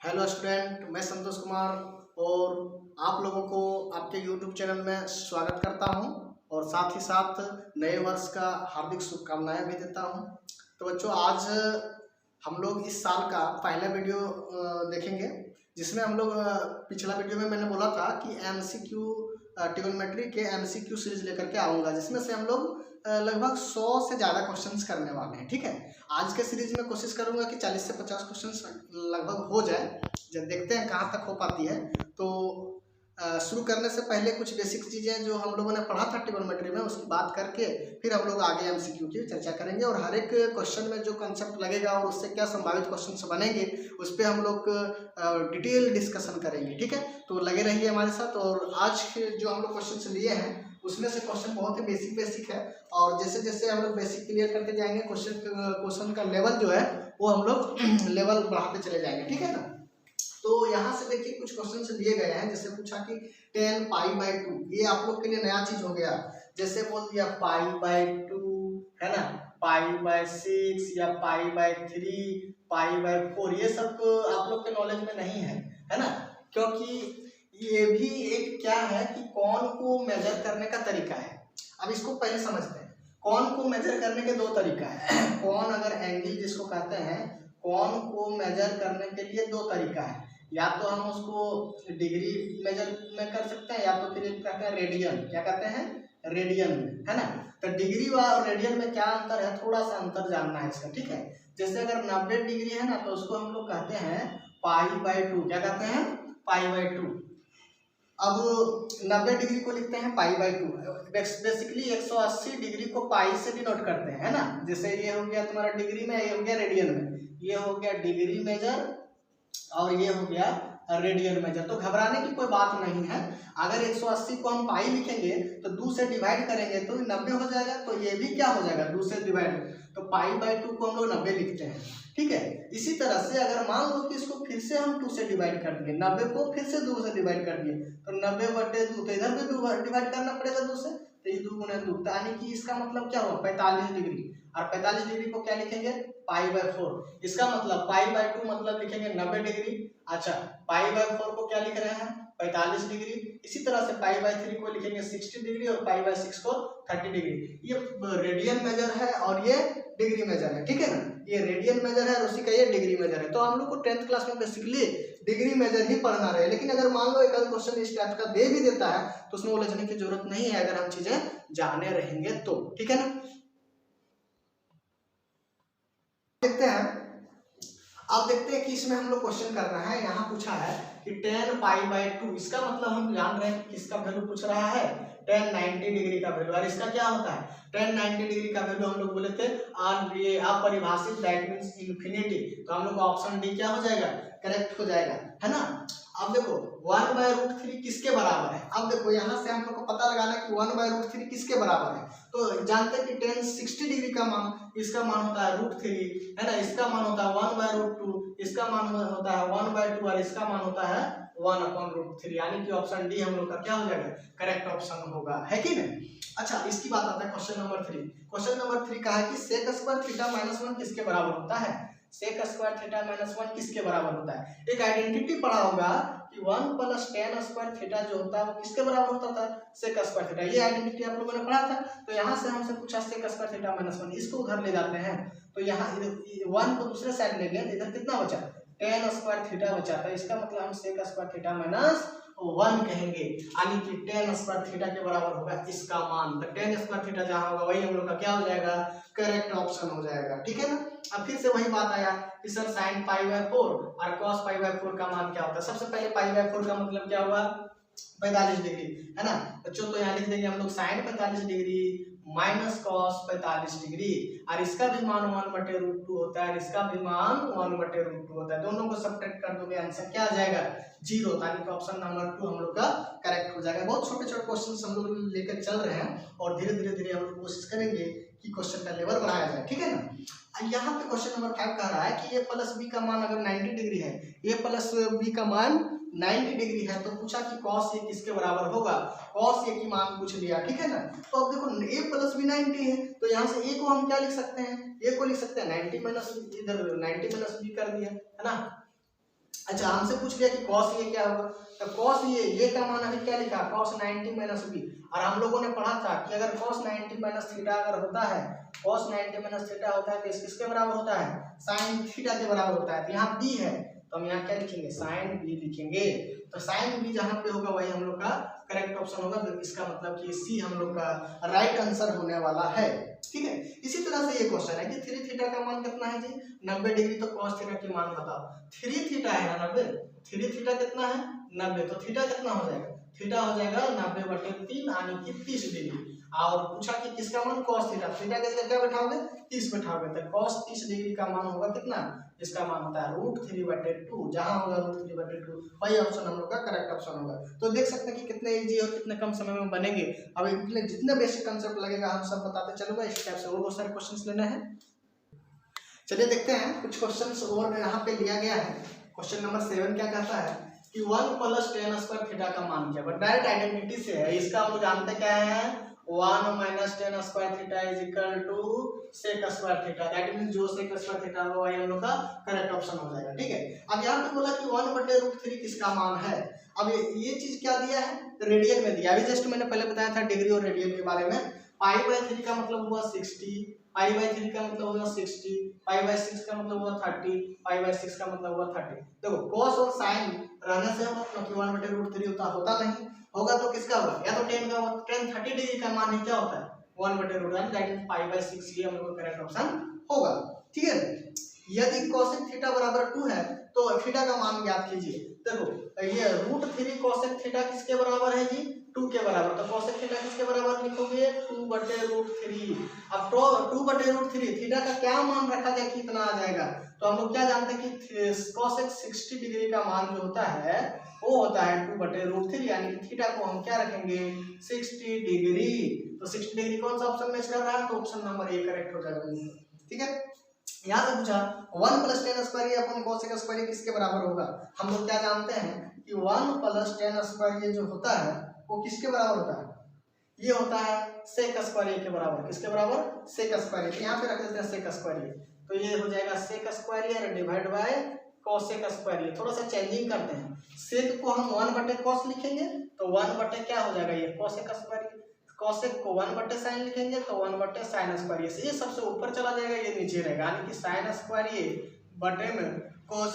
Hello student, मैं संतोष कुमार और आप लोगों को आपके यूट्यूब चैनल में स्वागत करता हूं और साथ ही साथ नए वर्ष का हार्दिक शुभकामनाएं भी देता हूं। तो बच्चों, आज हम लोग इस साल का पहला वीडियो देखेंगे, जिसमें हम लोग पिछला वीडियो में मैंने बोला था कि एमसीक्यू ट्रिगोनोमेट्री के एमसीक्यू सीरीज लेकर के आऊँगा, जिसमें से हम लोग लगभग 100 से ज़्यादा क्वेश्चंस करने वाले हैं। ठीक है, आज के सीरीज में कोशिश करूंगा कि 40 से 50 क्वेश्चंस लगभग हो जाए। जब देखते हैं कहाँ तक हो पाती है। तो शुरू करने से पहले कुछ बेसिक चीज़ें जो हम लोगों ने पढ़ा था ट्रिगोनोमेट्री में, उसकी बात करके फिर हम लोग आगे एमसीक्यू की चर्चा करेंगे और हर एक क्वेश्चन में जो कंसेप्ट लगेगा और उससे क्या संभावित क्वेश्चन बनेंगे उस पर हम लोग डिटेल डिस्कशन करेंगे। ठीक है, तो लगे रहिए हमारे साथ। और आज जो हम लोग क्वेश्चन लिए हैं उसमें से क्वेश्चन बहुत ही बेसिक है और जैसे जैसे हम लोग बेसिक क्लियर करते जाएंगे क्वेश्चन का लेवल जो है वो हम लोग लेवल बढ़ाते चले जाएंगे। ठीक है ना। तो यहाँ से देखिए कुछ क्वेश्चन लिए गए हैं। जैसे पूछा कि 10 π/2, ये आप लोग के लिए नया चीज हो गया। जैसे बोल दिया π/2 है ना, π/6 या π/3, π/4, ये सब आप लोग के नॉलेज में नहीं है ना, क्योंकि ये भी एक क्या है कि कौन को मेजर करने का तरीका है। अब इसको पहले समझते हैं। कौन को मेजर करने के दो तरीका है। कौन अगर एंगल जिसको कहते हैं, कौन को मेजर करने के लिए दो तरीका है। या तो हम उसको डिग्री मेजर में कर सकते हैं, या तो फिर कहते हैं रेडियन। क्या कहते हैं? रेडियन में, है ना। तो डिग्री और रेडियन में क्या अंतर है, थोड़ा सा अंतर जानना है इसका। ठीक है, जैसे अगर 90 डिग्री है ना तो उसको हम लोग कहते हैं π/2। क्या कहते हैं? π/2। अब 90 डिग्री को लिखते हैं π/2। बेसिकली 180 डिग्री को पाई से डिनोट करते हैं, है ना। जैसे ये हो गया तुम्हारा डिग्री में, ये हो गया रेडियन में। ये हो गया डिग्री मेजर और ये हो गया रेडियन मेजर। तो घबराने की कोई बात नहीं है। अगर 180 को हम पाई लिखेंगे तो 2 से डिवाइड करेंगे तो 90 हो जाएगा। तो ये भी क्या हो जाएगा, 2 से डिवाइड। तो π/2 को हम लोग 90 लिखते हैं। ठीक है, इसी तरह से अगर मान लो कि इसको फिर से हम 2 से डिवाइड कर दिए, 90 को फिर से 2 से डिवाइड कर दिए, तो 90/2, तो इधर भी डिवाइड करना पड़ेगा 2 से। तो ये 2 × 2, यानी कि इसका मतलब क्या हुआ, 45 डिग्री। और 45 डिग्री को क्या लिखेंगे, π/4। इसका मतलब π/2 मतलब लिखेंगे 90 डिग्री। अच्छा, π/4 को क्या लिख रहे हैं, 45 डिग्री। इसी तरह से π/3 को लिखेंगे 60 डिग्री और π/6 को 30 डिग्री। ये रेडियन मेजर है और ये डिग्री मेजर है। ठीक है ना, ये रेडियन मेजर है और उसी का ये डिग्री मेजर है। तो हम लोग को 10th क्लास में बेसिकली डिग्री मेजर ही पढ़ना रहे। लेकिन अगर मान लो एक क्वेश्चन इस टाइप का दे भी देता है तो उसमें उलझने की जरूरत नहीं है, अगर हम चीजें जाने रहेंगे तो। ठीक है ना। देखते हैं, अब देखते हैं कि इसमें हम लोग क्वेश्चन करना है। यहाँ पूछा है कि 10 π/2, इसका मतलब हम जान रहे हैं कि किसका वैल्यू पूछ रहा है, 10 90 डिग्री का वैल्यू। और इसका क्या होता है, 10 90 डिग्री का वैल्यू हम लोग बोले थे ये अपरिभाषित, दैट मींस इन्फिनिटी। तो हम लोग ऑप्शन डी क्या हो जाएगा, करेक्ट हो जाएगा, है ना। अब देखो 1/√3 किसके बराबर है। अब देखो यहाँ से हम लोग को पता लगाना कि 1/√3 किसके बराबर है। तो जानते हैं कि 10 60 डिग्री का मान, इसका मान होता है √3, है ना। इसका मान होता है 1/√2, इसका मान होता है 1/2 और इसका मान होता है 1/√3। यानी कि ऑप्शन डी हम लोग का क्या हो जाएगा, करेक्ट ऑप्शन होगा, है कि नहीं। अच्छा, इसकी बात आता है क्वेश्चन नंबर 3। क्वेश्चन नंबर 3 का है कि sec² θ - 1 किसके बराबर होता है। sec² θ - 1 किसके बराबर होता है। एक आइडेंटिटी पढ़ा होगा कि 1 + tan² θ जो होता है वो किसके बराबर होता था, sec² θ। ये आइडेंटिटी आप लोगों ने पढ़ा था। तो यहाँ से हमसे पूछा sec² θ - 1, इसको उधर ले जाते हैं। तो यहाँ 1 को दूसरे साइड ले गए, इधर कितना बचा, tan² θ बचा था। इसका मतलब हम sec² θ - 1 कहेंगे, यानी कि tan² θ के बराबर होगा इसका मान। तो tan² θ जहाँ होगा वही हम लोग का क्या हो जाएगा, करेक्ट ऑप्शन हो जाएगा। ठीक है ना। अब फिर से वही बात आया कि सर sin π/4 और cos π/4 का मान क्या होता है। सबसे पहले π/4 का मतलब क्या हुआ, 45 डिग्री, है ना। बच्चों तो यहाँ लिख देंगे हम लोग sin 45 degree minus cos 45 degree, और इसका भी मान 1/√2 होता है और इसका भी मान 1/√2 होता है। दोनों को सब्ट्रैक्ट कर दोगे, आंसर क्या आ जाएगा, 0। यानी कि ऑप्शन नंबर 2 हम लोग का करेक्ट हो जाएगा। बहुत छोटे छोटे क्वेश्चन हम लोग लेकर चल रहे हैं और धीरे धीरे हम लोग कोशिश करेंगे कि क्वेश्चन का लेवल बढ़ाया जाए। ठीक है ना। यहाँ पे क्वेश्चन नंबर 5 कह रहा है कि a + b का मान अगर 90 डिग्री है, a + b का मान 90 डिग्री है, तो पूछा कि cos a किसके बराबर होगा। cos a की मान पूछ लिया, ठीक है ना। तो अब देखो a + b 90 है, तो यहाँ से a को हम क्या लिख सकते हैं, a को लिख सकते हैं 90 - इधर 90 - b कर दिया, है ना। अच्छा, हमसे पूछ लिया कि कॉस ये क्या होगा, तो कॉस ये का मान अभी क्या लिखा, कॉस 90 माइनस बी। और हम लोगों ने पढ़ा था कि अगर कॉस 90 माइनस थीटा अगर होता है, कॉस 90 माइनस थीटा होता है तो किसके बराबर होता है, साइन थीटा के बराबर होता है। तो यहाँ बी है तो हम यहाँ क्या लिखेंगे, साइन बी लिखेंगे। तो साइन बी जहाँ पे होगा वही हम लोग का करेक्ट ऑप्शन होगा। तो इसका मतलब कि सी हम लोग का राइट आंसर होने वाला है। ठीक है, इसी तरह से ये क्वेश्चन है कि 3 थीटा का मान कितना है जी, 90 डिग्री। तो cos थीटा की मान बताओ। 3 थीटा है ना 90, 3 थीटा कितना है 90, तो थीटा कितना हो जाएगा, थीटा हो जाएगा 90/3 यानी कि 30 डिग्री। और पूछा कि किसका मान cos थीटा, थीटा के जगह क्या बैठाओगे 30 बैठाओगे, तो cos 30 डिग्री का मान होगा कितना, इसका मान होता है √3/2। जहां होगा √3/2 वही ऑप्शन हम लोग का करेक्ट ऑप्शन होगा। तो देख सकते हैं कि कितने इजी और कितने कम समय में बनेंगे। अब जितने बेसिक कंसेप्ट लगेगा हम सब बताते चलूंगा। इस टाइप से और बहुत सारे क्वेश्चंस लेने हैं। चलिए देखते हैं कुछ क्वेश्चंस और यहाँ पे लिया गया है। क्वेश्चन नंबर 7 क्या कहता है कि 1 + tan² थीटा का मान क्या है। डायरेक्ट आइडेंटिटी से है, इसका हम लोग जानते क्या है, 1 - tan² theta = sec² theta. That means जो sec² थीटा होगा वही हम लोग का करेक्ट ऑप्शन हो जाएगा। ठीक है, अब यहाँ पे बोला कि 1/√3 किसका मान है। अब ये चीज क्या दिया है, रेडियन में दिया। अभी जस्ट मैंने पहले बताया था डिग्री और रेडियन के बारे में। π/3 का मतलब हुआ 60, π/3 का मतलब हुआ 60, π/6 का मतलब हुआ 30, π/6 का मतलब हुआ 30। देखो cos और sin रहने से हम क्योंकि 1/√3 होता नहीं होगा तो किसका होगा, या तो tan का होगा। tan 30 डिग्री का मान ही क्या होता है 1/√3, दैट मींस π/6 ये हम लोग का करेक्ट ऑप्शन होगा। ठीक है, यदि cosec थीटा बराबर 2 है तो थीटा का मान ज्ञात कीजिए। देखो ये √3 cosec थीटा किसके बराबर है जी, 2 के बराबर। तो cosec थीटा किसके बराबर लिखोगे 2/√3। अब 2/√3 थीटा का क्या मान रखा जाए कितना आ जाएगा, तो हम लोग क्या जानते हैं कि cosec 60 डिग्री का मान जो होता है वो होता है 2/√3, यानी कि थीटा को हम क्या रखेंगे 60 डिग्री। तो 60 डिग्री कौन सा ऑप्शन मैच कर रहा है, तो ऑप्शन नंबर ए करेक्ट हो जाएगा। ठीक है, यहाँ से पूछा 1 + tan² अपन cosec² किसके बराबर होगा। हम लोग क्या जानते हैं कि 1 + tan² जो होता है वो किसके बराबर होता है, ये होता है sec² के बराबर। किसके बराबर, sec²। यहाँ पे रख देते हैं sec²। तो ये हो जाएगा sec² डिवाइड बाय cosec²। थोड़ा सा चेंजिंग करते हैं, sec को हम 1/cos लिखेंगे तो 1/ क्या हो जाएगा ये cosec²। cosec को 1/sin लिखेंगे तो 1/sin²। ये सबसे ऊपर चला जाएगा, ये नीचे रहेगा, यानी कि sin² बटे में cos²।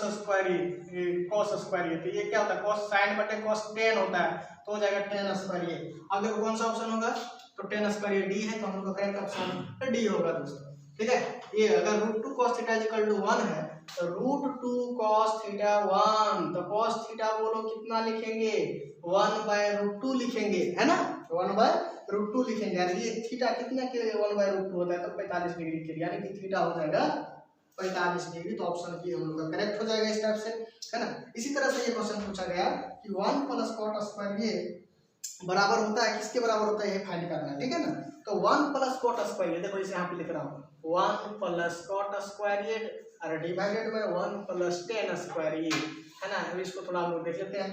तो ये क्या होता है cos sin/cos tan होता है, तो हो जाएगा tan²। अब देखो कौन सा ऑप्शन होगा, तो tan² डी है, तो हम लोग का करेक्ट ऑप्शन डी होगा दोस्तों। ठीक है, ये अगर √2 cos थीटा = 1 है तो √2 cos थीटा 1, तो cos थीटा बोलो कितना लिखेंगे 1/√2 लिखेंगे, है ना, 1/√2 लिखेंगे। यानी ये थीटा कितना के 1/√2 होता है, तो 45 डिग्री के लिए, यानी कि थीटा हो जाएगा 45 डिग्री। तो ऑप्शन की हम लोग का करेक्ट हो जाएगा इस टाइप से, है ना। इसी तरह से ये क्वेश्चन पूछा गया कि 1 + cot² ये बराबर होता है किसके बराबर होता है, ये फाइंड करना है। ठीक है ना, तो 1 + cot², देखो इसे यहाँ पे लिख रहा हूँ 1 + cot² और डिवाइडेड बाय 1 + tan², है ना। अभी इसको थोड़ा हम लोग देख लेते हैं।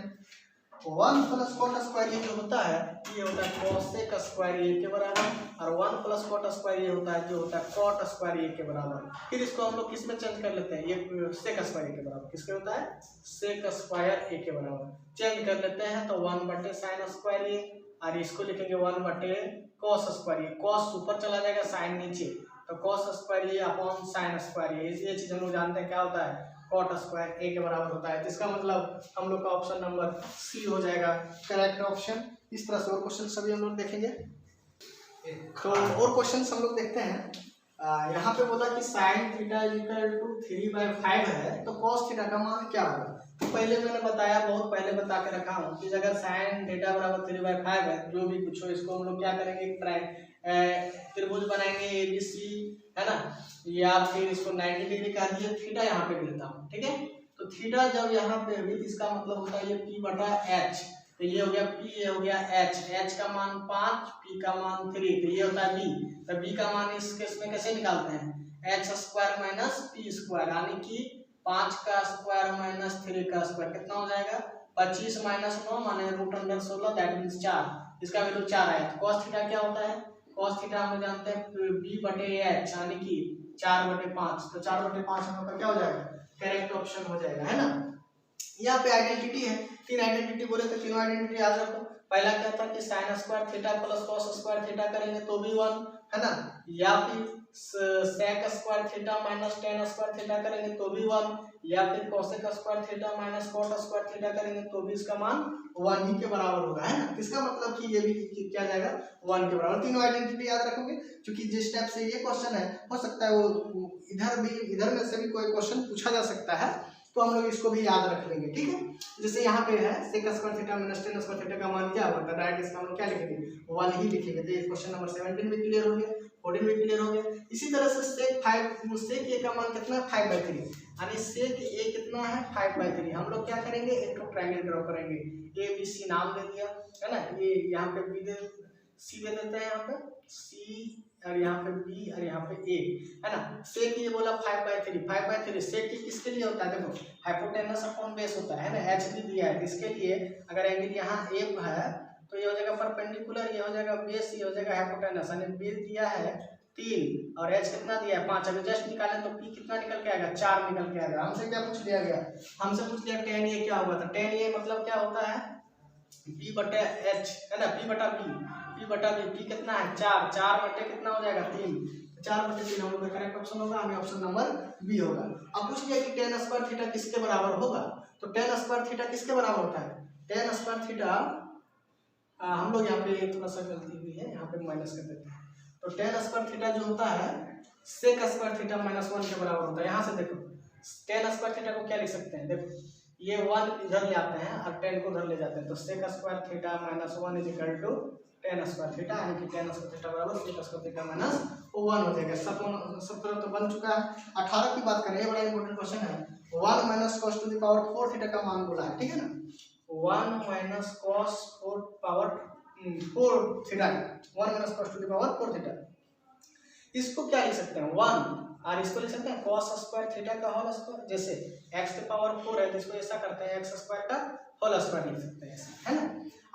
1 + cot² जो होता है ये होता है cosec² के बराबर, और 1 + cot² होता है जो होता है cot² के बराबर। फिर इसको हम लोग किस में चेंज कर लेते हैं, ये sec² के बराबर किसके होता है sec² के बराबर चेंज कर लेते हैं, तो 1/sin² और इसको लिखेंगे 1/cos²। cos ऊपर चला जाएगा sin नीचे, तो cos² अपॉन sin²। ये चीज हम लोग जानते हैं क्या होता है cot² के बराबर होता है, जिसका मतलब हम लोग का ऑप्शन नंबर सी हो जाएगा करेक्ट ऑप्शन। इस तरह से और क्वेश्चन सभी हम लोग देखेंगे। तो और क्वेश्चन हम लोग देखते हैं। यहाँ पे बोला कि sin थीटा = 3/5 है, तो cos थीटा का मान क्या होगा। तो पहले मैंने बताया, बहुत पहले बता के रखा हूँ कि अगर sin थीटा = 3/5 है, जो भी कुछ हो इसको हम लोग क्या करेंगे त्रिभुज बनाएंगे ABC, है ना, या फिर इसको 90 डिग्री का दिए, थीटा यहाँ पे लेता हूँ। ठीक है, तो थीटा जब यहाँ पे भी इसका मतलब होता है ये P/H, तो ये हो गया P, ये हो गया H का मान 5, P का मान 3, तो ये होता है B। तो B का मान इस केस में कैसे निकालते हैं H² - P², यानी कि 5 का स्क्वायर माइनस 3 का स्क्वायर कितना हो जाएगा 25 - 9 माने √16, दैट मींस 4। इसका वैल्यू 4 आया। तो cos थीटा क्या होता है, cos थीटा हम जानते हैं B/H, यानी कि 4/5। तो 4/5 हम लोग का क्या हो जाएगा करेक्ट ऑप्शन हो जाएगा, है ना। यहाँ पे आइडेंटिटी है, 3 आइडेंटिटी बोले तो तीनों आइडेंटिटी याद रखो। पहला क्या था कि sine square theta plus cos square theta करेंगे तो भी 1 है ना, या फिर sec square theta minus tan square theta करेंगे तो भी 1, या फिर cosec square theta minus cot square theta करेंगे तो भी इसका मान 1 ही के बराबर होगा, है ना। इसका मतलब कि ये भी क्या जाएगा 1 के बराबर। तीनों आइडेंटिटी याद रखोगे, क्योंकि जिस टाइप से ये क्वेश्चन है हो सकता है वो इधर में से भी कोई क्वेश्चन पूछा जा सकता है, तो हम लोग इसको भी याद रख लेंगे, ठीक है। जैसे यहाँ पे है sec square theta minus tan square theta का मान क्या होगा, डायरेक्ट इसका मान क्या लिखेंगे 1 ही लिखेंगे। तो ये क्वेश्चन नंबर 17 में क्लियर हो गया, 14 में क्लियर हो गया। इसी तरह से सेक ए का मान कितना है 5/3, यानी सेक ए कितना है 5/3। हम लोग क्या करेंगे, एक तो ट्रायंगल ड्रॉ करेंगे, ए बी सी नाम दे दिया है ना, ये यहाँ पे बी दे सी दे देते हैं, यहाँ पे सी और यहाँ पे बी और यहाँ पे ए, है ना। सेक ये बोला 5/3 सेक किसके लिए होता है, देखो हाइपोटेनस अपॉन बेस होता है ना, एच भी दिया है, इसके लिए अगर एंगल यहाँ ए है तो ये हो जाएगा परपेंडिकुलर, ये हो जाएगा बेस, ये हो जाएगा हाइपोटेनस, यानी बी दिया है 3 और एच कितना दिया है 5। अगर जस्ट निकालें तो पी कितना निकल के आएगा 4 निकल के आएगा। हमसे क्या पूछ लिया गया, हमसे पूछ लिया tan ए क्या होगा, तो tan ए मतलब क्या होता है b बटे h, है ना, p बटा b, p कितना है 4 बटे कितना हो जाएगा 3, 4/3 हम लोग का करेक्ट ऑप्शन होगा, हमें ऑप्शन नंबर बी होगा। अब पूछ लिया कि tan स्क्वायर थीटा किसके बराबर होगा, तो tan स्क्वायर थीटा किसके बराबर होता है, tan स्क्वायर थीटा हम लोग यहाँ पे थोड़ा सा गलती हुई है, यहाँ पे माइनस कर देते हैं। तो tan स्क्वायर थीटा जो होता है सेक स्क्वायर थीटा -1 के बराबर होता है। यहाँ से देखो tan स्क्वायर थीटा को क्या लिख सकते हैं, देखो ये 1 इधर ले आते हैं और 10 को उधर ले जाते हैं, तो sec square theta -1 equal to tan square theta, यानी कि tan स्क्वायर थीटा बराबर सेक स्क्वायर थीटा -1 हो जाएगा। सब तरह तो बन चुका है। 18 की बात करें, ये बड़ा इंपॉर्टेंट क्वेश्चन है। 1 minus cos to the power 4 theta का मान बोला है, ठीक है ना। 1 minus cos 4 power 4 theta, 1 minus cos to the power 4 theta, इसको क्या लिख सकते हैं 1 और इसको लिख सकते हैं cos स्क्वायर थीटा का होल स्क्वायर। जैसे x के पावर 4 है तो इसको ऐसा करते हैं x स्क्वायर का होल स्क्वायर लिख सकते हैं ऐसा, है ना।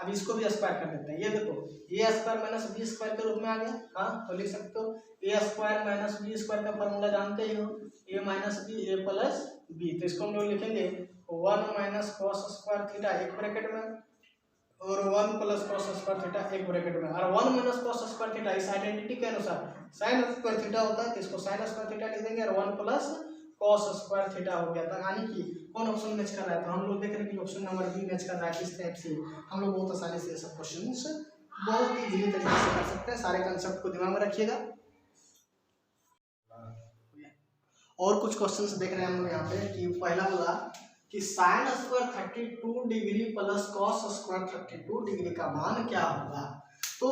अब इसको भी स्क्वायर कर देते हैं, ये देखो a square minus b square के रूप में आ गया, हाँ तो लिख सकते हो a square minus b square का फॉर्मूला जानते ही हो, a minus b a plus b, तो इसको हम लोग लिखेंगे 1 माइनस cos स्क्वायर थीटा एक ब्रैकेट में और 1 प्लस cos स्क्वायर थीटा एक ब्रैकेट में, और 1 माइनस cos स्क्वायर थीटा इस आइडेंटिटी के अनुसार sin स्क्वायर थीटा होता है, तो इसको sin स्क्वायर थीटा लिख देंगे और 1 प्लस cos स्क्वायर थीटा हो गया था। यानी कि कौन ऑप्शन मैच कर रहा है, तो हम लोग देख रहे हैं कि ऑप्शन नंबर बी मैच कर रहा है। किस टाइप से हम लोग बहुत आसानी से ये सब क्वेश्चंस बहुत ही इजीली तरीके से कर सकते हैं। सारे कंसेप्ट को दिमाग में रखिएगा। और कुछ क्वेश्चंस देख रहे हैं हम लोग यहाँ पे कि पहला बोला कि sine square 32 degree plus cos square 32 degree का मान क्या होगा। तो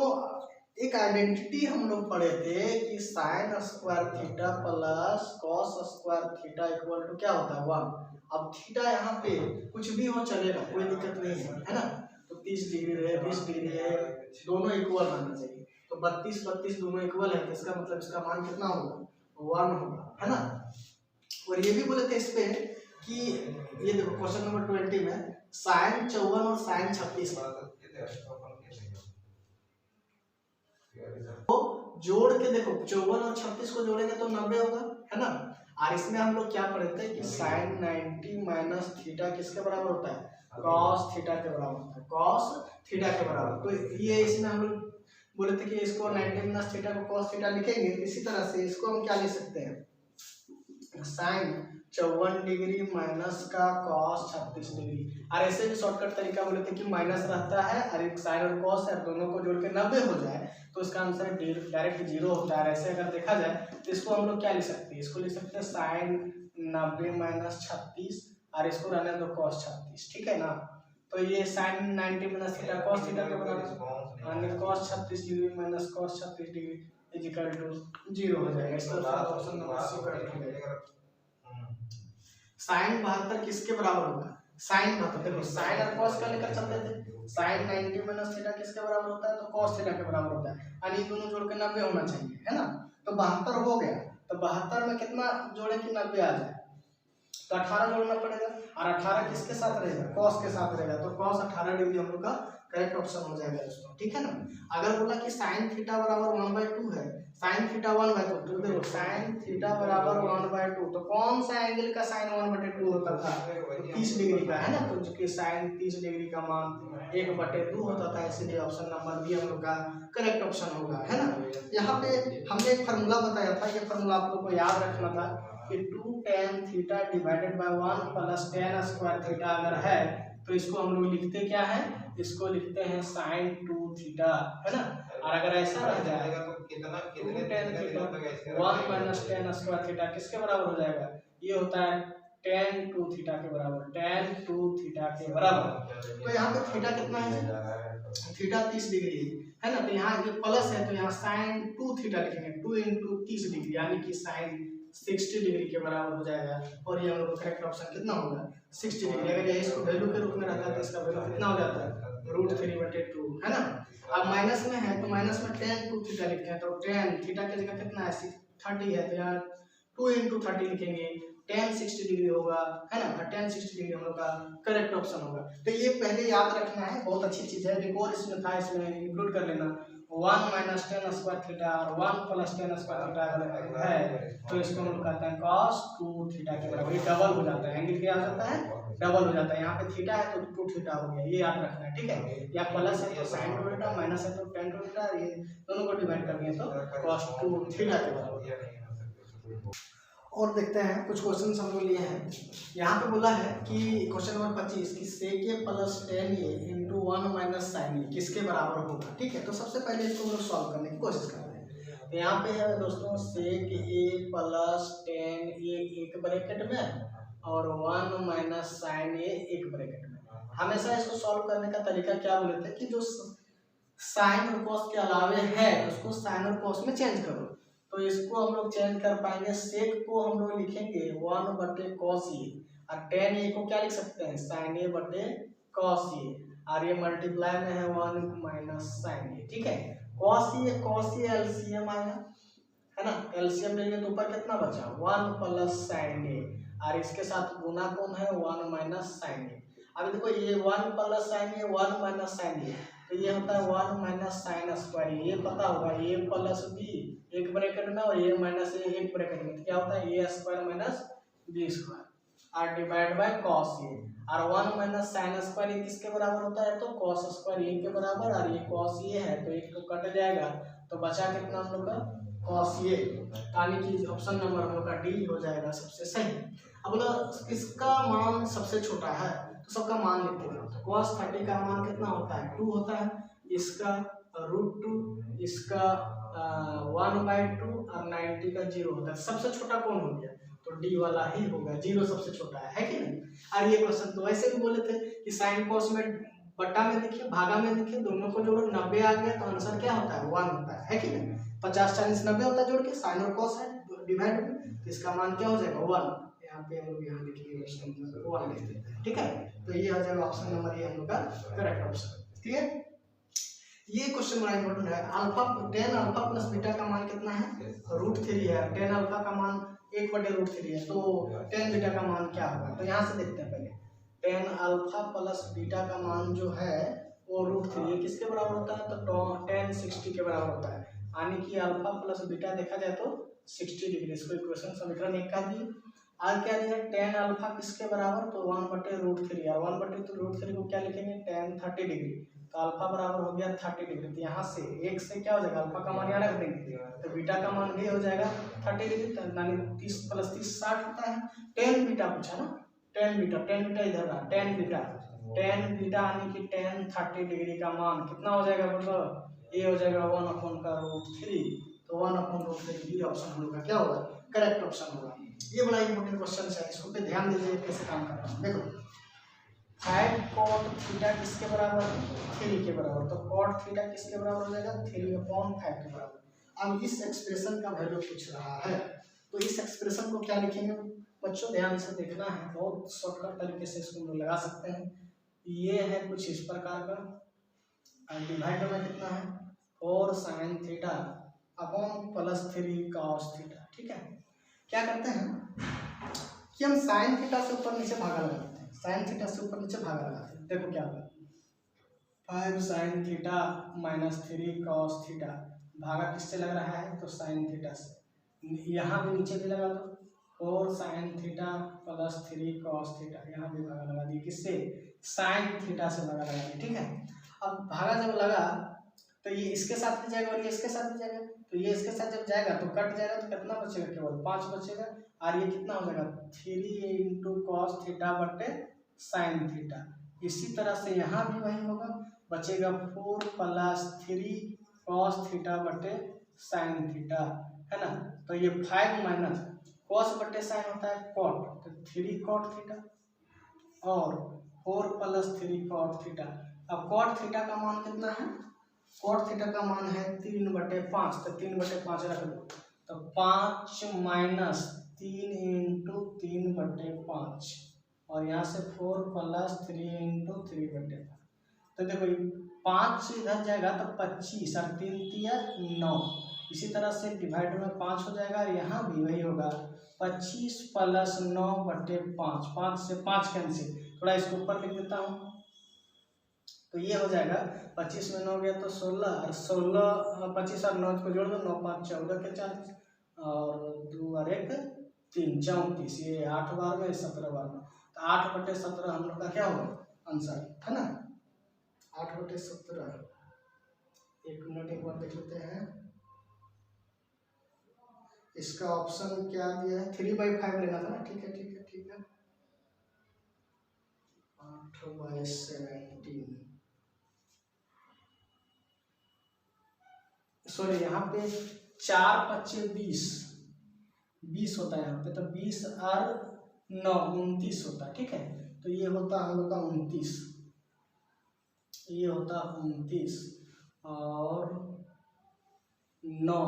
एक आइडेंटिटी हम लोग पढ़े थे कि sine square theta plus cos square theta equal to क्या होता है 1। अब थीटा यहाँ पे कुछ भी हो चलेगा, कोई दिक्कत नहीं है ना। तो 30 डिग्री है 20 डिग्री है, दोनों इक्वल रहना चाहिए। तो 32 दोनों इक्वल है, तो इसका मतलब इसका मान कितना होगा 1 होगा, है ना। और ये भी बोले थे इस पे कि ये देखो क्वेश्चन नंबर 20 में साइन 54 और साइन 36 तो जोड़ के देखो 54 और 36 को जोड़ेंगे तो 90 होगा, है ना। और इसमें हम लोग क्या पढ़े थे कि साइन 90 माइनस थीटा किसके बराबर होता है कॉस थीटा के बराबर होता है, कॉस थीटा के बराबर। तो ये इसमें हम लोग बोले थे कि इसको 90 माइनस थीटा को कॉस थीटा लिखेंगे। इसी तरह से इसको हम क्या लिख सकते हैं साइन 54 डिग्री माइनस का कॉस 36 डिग्री। और ऐसे भी शॉर्टकट तरीका बोले थे कि माइनस रहता है और एक साइन और कॉस है, दोनों को जोड़ के 90 हो जाए तो इसका आंसर डायरेक्ट 0 होता है। ऐसे अगर देखा जाए तो इसको हम लोग क्या लिख सकते हैं, इसको लिख सकते हैं साइन 90 माइनस 36 और इसको रहने दो कॉस 36, ठीक है ना। तो ये sine 90 minus theta cos theta के बराबर cos 36 degree minus cos 36 degree is equal to 0 हो जाएगा। इसका ऑप्शन नंबर सी करेक्ट हो जाएगा। साइन 72 किसके बराबर होगा, साइन 72 देखो साइन और कॉस का लेकर चलते थे। साइन 90 माइनस थीटा किसके बराबर होता है तो कॉस थीटा के बराबर होता है, यानी दोनों जोड़ के 90 होना चाहिए, है ना। तो 72 हो गया, तो 72 में कितना जोड़े कि 90 आ जाए, तो 18 जोड़ना पड़ेगा, और 18 किसके साथ रहेगा, कॉस के साथ रहेगा, तो कॉस 18 डिग्री हम लोग का करेक्ट ऑप्शन हो जाएगा दोस्तों, ठीक है ना। अगर बोला कि साइन थीटा बराबर 1/2 है, साइन थीटा 1/2, तो देखो साइन थीटा बराबर 1/2, तो कौन सा एंगल का साइन 1/2 होता था, तो 30 डिग्री का है ना, तो जो कि साइन 30 डिग्री का मान 1/2 होता था, इसलिए ऑप्शन नंबर बी हम लोग का करेक्ट ऑप्शन होगा, है ना। यहाँ पे हमने एक फार्मूला बताया था, ये फार्मूला आप लोग को याद रखना था कि 2 tan theta divided by 1 plus tan square theta अगर है तो इसको हम लोग लिखते क्या है, इसको लिखते हैं साइन 2 थीटा, है ना। और अगर ऐसा रह जाएगा तो कितना tan theta 1 minus tan square theta किसके बराबर हो जाएगा, ये होता है tan 2 थीटा के बराबर, tan 2 थीटा के बराबर। तो यहाँ पे थीटा कितना है, थीटा 30 डिग्री है ना, तो यहाँ ये प्लस है तो यहाँ साइन 2 थीटा लिखेंगे, 2 × 30 डिग्री यानी कि साइन 60 डिग्री के बराबर हो जाएगा, और ये हम लोग का करेक्ट ऑप्शन कितना होगा 60 डिग्री। अगर ये इसको वैल्यू के रूप में रहता है तो इसका वैल्यू कितना हो जाता है √3/2, है ना। अब माइनस में है तो माइनस में tan 2 थीटा लिखते हैं, तो tan थीटा की जगह कितना है 30 है, तो यहाँ 2 × 30 लिखेंगे, tan 60 डिग्री होगा, है ना, tan 60 डिग्री हम लोग का करेक्ट ऑप्शन होगा। तो ये पहले याद रखना है, बहुत अच्छी चीज है, एक और इसमें था, इसमें इंक्लूड कर लेना 1 माइनस tan स्क्वायर थीटा और 1 प्लस tan स्क्वायर थीटा अगर है तो इसको हम लोग कहते हैं cos 2 थीटा के बराबर, ये डबल हो जाता है, एंगल क्या हो जाता है, डबल हो जाता है। यहाँ पे थीटा है तो 2 थीटा हो गया, ये याद रखना है, ठीक है। या प्लस है तो sin 2 थीटा, माइनस है तो tan 2 थीटा, ये दोनों को डिवाइड कर दिए तो cos 2 थीटा के बराबर। और देखते हैं कुछ क्वेश्चन हम लोग लिए हैं। यहाँ पे बोला है कि क्वेश्चन नंबर 25 कि sec a plus tan a into 1 minus sine a किसके बराबर होगा, ठीक है। तो सबसे पहले इसको हम लोग सॉल्व करने की कोशिश करते हैं। तो यहाँ पे है दोस्तों sec a plus tan a एक ब्रैकेट में और 1 माइनस साइन a एक ब्रैकेट में। हमेशा इसको सॉल्व करने का तरीका क्या बोले थे कि जो साइन और कॉस के अलावे है उसको साइन और कॉस में चेंज करो, तो इसको हम लोग चेंज कर पाएंगे। सेक को हम लोग लिखेंगे 1/cos a, और tan a को क्या लिख सकते हैं sin a/cos a, और ये मल्टीप्लाई में है 1 माइनस sin a, ठीक है। cos a एलसीएम आएगा, है ना, एलसीएम लेंगे तो ऊपर कितना बचा 1 प्लस sin a, और इसके साथ गुना कौन है 1 माइनस sin a। अभी देखो ये 1 plus sin a 1 minus sin a, तो ये होता है 1 माइनस साइन स्क्वायर, ये पता होगा a प्लस b एक ब्रैकेट में और a माइनस a एक ब्रैकेट में, तो क्या होता है a square minus b square और डिवाइड बाय cos a, और 1 माइनस साइन स्क्वायर ये किसके बराबर होता है तो cos स्क्वायर a के बराबर, और ये cos a है तो एक तो कट जाएगा, तो बचा कितना हम लोग का cos a, यानी कि ऑप्शन नंबर हम लोग का डी हो जाएगा सबसे सही। अब बोला इसका मान सबसे छोटा है तो सबका मान लिखते हैं, तो cos 30 का मान कितना होता है 2 होता है, इसका √2, इसका 1/2 और 90 का 0 होता है। सबसे छोटा कौन हो गया तो डी वाला ही होगा, 0 सबसे छोटा है कि नहीं। और ये क्वेश्चन तो वैसे भी बोले थे कि साइन कॉस में बट्टा में लिखिए भागा में लिखिए, दोनों को जोड़ो 90 आ गया तो आंसर क्या होता है 1 होता है कि नहीं। 50 40 90 होता है जोड़ के, साइन और कॉस है डिवाइड में, तो इसका मान क्या हो जाएगा 1। यहाँ पे हम लोग यहाँ लिखेंगे ऑप्शन नंबर 1 लिख देते हैं, ठीक है। तो ये हो जाएगा ऑप्शन नंबर ये हम लोग का करेक्ट ऑप्शन, ठीक है। ये क्वेश्चन बड़ा इंपॉर्टेंट है। Alpha tan alpha plus beta का मान कितना है √3 है, tan अल्फा का मान 1/√3 है, तो tan बीटा का मान क्या होगा, तो यहाँ से देखते हैं पहले। tan अल्फा प्लस बीटा का मान जो है वो √3 ये किसके बराबर होता है तो tan 60 के बराबर होता है, यानी कि अल्फा प्लस बीटा देखा जाए तो 60 डिग्री। इसको इक्वेशन समीकरण 1 का दिए। आज क्या दिया tan अल्फा किसके बराबर तो 1/√3, और 1/√3 को क्या लिखेंगे tan 30 डिग्री, तो अल्फा बराबर हो गया 30 डिग्री। तो यहाँ से 1 से क्या हो जाएगा अल्फा का मान यहाँ रख देंगे तो बीटा का मान भी हो जाएगा 30 डिग्री, यानी 30 + 30 60 होता है। tan बीटा पूछा ना, tan बीटा इधर रहा, tan बीटा यानी कि tan 30 डिग्री का मान कितना हो जाएगा मतलब ये हो जाएगा 1/√3, तो 1/√3 भी ऑप्शन हम लोग का क्या होगा करेक्ट ऑप्शन होगा। ये बड़ा इंपॉर्टेंट क्वेश्चन है, इसको पे ध्यान दीजिए कैसे काम करता हूँ। देखो साइन cot थीटा किसके बराबर 3 के बराबर, तो cot थीटा किसके बराबर हो जाएगा 3/5 के बराबर। अब इस एक्सप्रेशन का वैल्यू पूछ रहा है तो इस एक्सप्रेशन को क्या लिखेंगे बच्चों, ध्यान से देखना है, बहुत शॉर्टकट तरीके से इसको हम लोग लगा सकते हैं। ये है कुछ इस प्रकार का, डिवाइड में कितना है 4 sin theta upon +3 cos theta, ठीक है। क्या करते हैं कि हम साइन थीटा से ऊपर नीचे भागा लगाते हैं, साइन थीटा से ऊपर नीचे भागा लगाते हैं। देखो क्या होगा, 5 sine theta minus 3 cos theta, भागा किससे लग रहा है तो साइन थीटा से। यहाँ भी नीचे भी लगा दो 4 sine theta plus 3 cos theta, यहाँ भी भागा लगा दिए किससे, साइन थीटा से भागा लगा दिए। ठीक है, अब भागा जब लगा तो ये इसके साथ भी जाएगा और ये इसके साथ भी जाएगा, तो ये इसके साथ जब जाएगा तो कट जाएगा, तो कितना बचेगा, केवल 5 बचेगा। और ये कितना हो जाएगा 3 इंटू कॉस थीटा बटे साइन थीटा। इसी तरह से यहाँ भी वही होगा, बचेगा 4 प्लस 3 कॉस थीटा बटे साइन थीटा, है ना। तो ये 5 माइनस कॉस बटे साइन होता है कॉट, तो 3 कॉट थीटा और 4 प्लस 3 कॉट थीटा। अब कॉट थीटा का मान कितना है, कॉट थीटा का मान है 3/5, तो 3/5 रख दो, तो 5 माइनस 3 इंटू 3/5 और यहाँ से 4 प्लस 3 इंटू 3/5। तो देखो 5 इधर जाएगा तो 25 और 3 3 9, इसी तरह से डिवाइड में 5 हो जाएगा और यहाँ भी वही होगा 25 प्लस 9/5, 5 से 5 कैंसिल, थोड़ा इसको ऊपर लिख देता हूँ, तो ये हो जाएगा 25 में 9 गया तो 16 और 16 25 और 9 को जोड़ दो, 9 5 14 के 40 और 2 और 1 3 34, ये 8 बार में 17 बार में, तो 8/17 हम लोग का क्या होगा आंसर, है ना। 8/17, 1 मिनट एक बार देख लेते हैं, इसका ऑप्शन क्या दिया है, 3/5 लेना था ना। ठीक है ठीक है ठीक है, 8/17, सॉरी यहाँ पे 4 5 20 होता है यहाँ पे, तो 20 और 9 29 होता है। ठीक है, तो ये होता हम लोग का 29, ये होता 29 और 9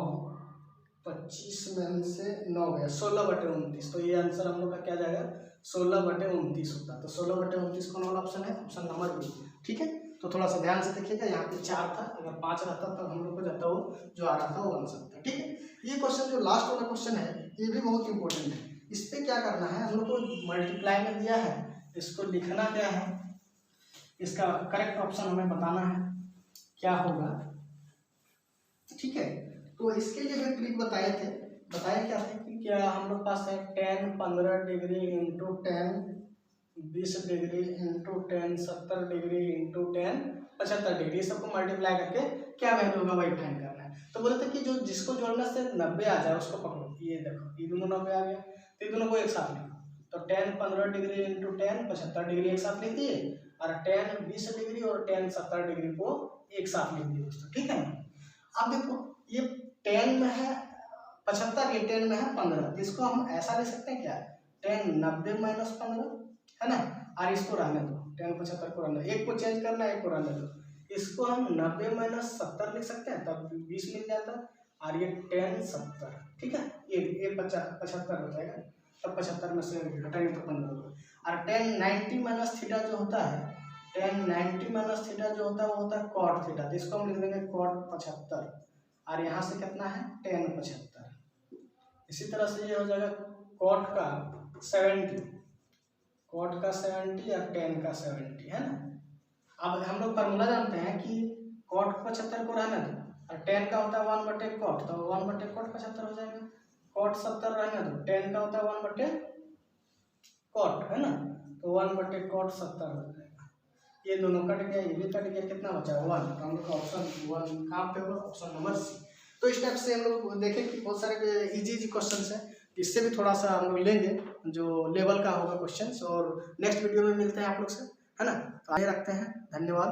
25 में से 9 गया 16/29, तो ये आंसर हम लोग का क्या जाएगा 16/29 होता है। तो 16/29 कौन वाला ऑप्शन है, ऑप्शन नंबर बी। ठीक है, तो थोड़ा सा ध्यान से देखिएगा, यहाँ पे 4 था, अगर 5 रहता तो हम लोग को जाता वो जो आ रहा था वो आंसर था। ठीक है, ये क्वेश्चन जो लास्ट वाला क्वेश्चन है ये भी बहुत इंपॉर्टेंट है। इस पे क्या करना है, हम लोग को मल्टीप्लाई में दिया है, इसको लिखना क्या है, इसका करेक्ट ऑप्शन हमें बताना है क्या होगा। ठीक है, तो इसके लिए भी ट्रिक बताए क्या थे कि क्या हम लोग पास है 10 15 degree into 10 20 degree into 10 70 degree into 10 75 degree, सबको मल्टीप्लाई करके क्या वैल्यू होगा वही फाइंड करना है। तो बोले थे कि जो जिसको जोड़ने से 90 आ जाए उसको पकड़ो, ये देखो ये दोनों 90 आ गया, तो ये दोनों को एक साथ लिखो, तो 10 15 डिग्री इंटू 10 75 डिग्री एक साथ लिख दिए और 10 20 डिग्री और 10 70 डिग्री को एक साथ लिख दिए दोस्तों। ठीक है, अब देखो ये 10 में है 75, ये 10 में है 15, इसको हम ऐसा लिख सकते हैं क्या 10 90 माइनस 15, है ना, और इसको रहने दो 10 75 को रहने दो, एक को चेंज करना है एक को रहने दो, इसको हम 90 माइनस 70 लिख सकते हैं, तब 20 मिल जाता और ये 10 70। ठीक है, ये 75 हो जाएगा, तब 75 में से घटाएंगे तो 15 होगा। और 10 90 माइनस थीटा जो होता है 10 90 माइनस थीटा जो होता है वो होता है कॉट थीटा, तो इसको हम लिख देंगे कॉट 75 और यहाँ से कितना है 10 75। इसी तरह से ये हो जाएगा कॉट का 70, कॉट का 70 और 10 का 70, है ना। अब हम लोग फार्मूला जानते हैं कि कॉट 75 को रहने दो और 10 का होता है 1/cot, तो 1/cot 75 हो जाएगा, कॉट 70 रहने दो 10 का होता है 1/cot, है ना, तो 1/cot 70 हो जाएगा। ये दोनों कट गया, ये भी कट गया, कितना बचा 1, तो हम लोग का ऑप्शन 1 कहाँ पे होगा, ऑप्शन नंबर सी। तो इस टाइप से हम लोग देखें कि बहुत सारे इजी क्वेश्चन है, इससे भी थोड़ा सा हम लोग लेंगे जो लेवल का होगा क्वेश्चन, और नेक्स्ट वीडियो में मिलते हैं आप लोग से, है ना। तो आगे रखते हैं, धन्यवाद।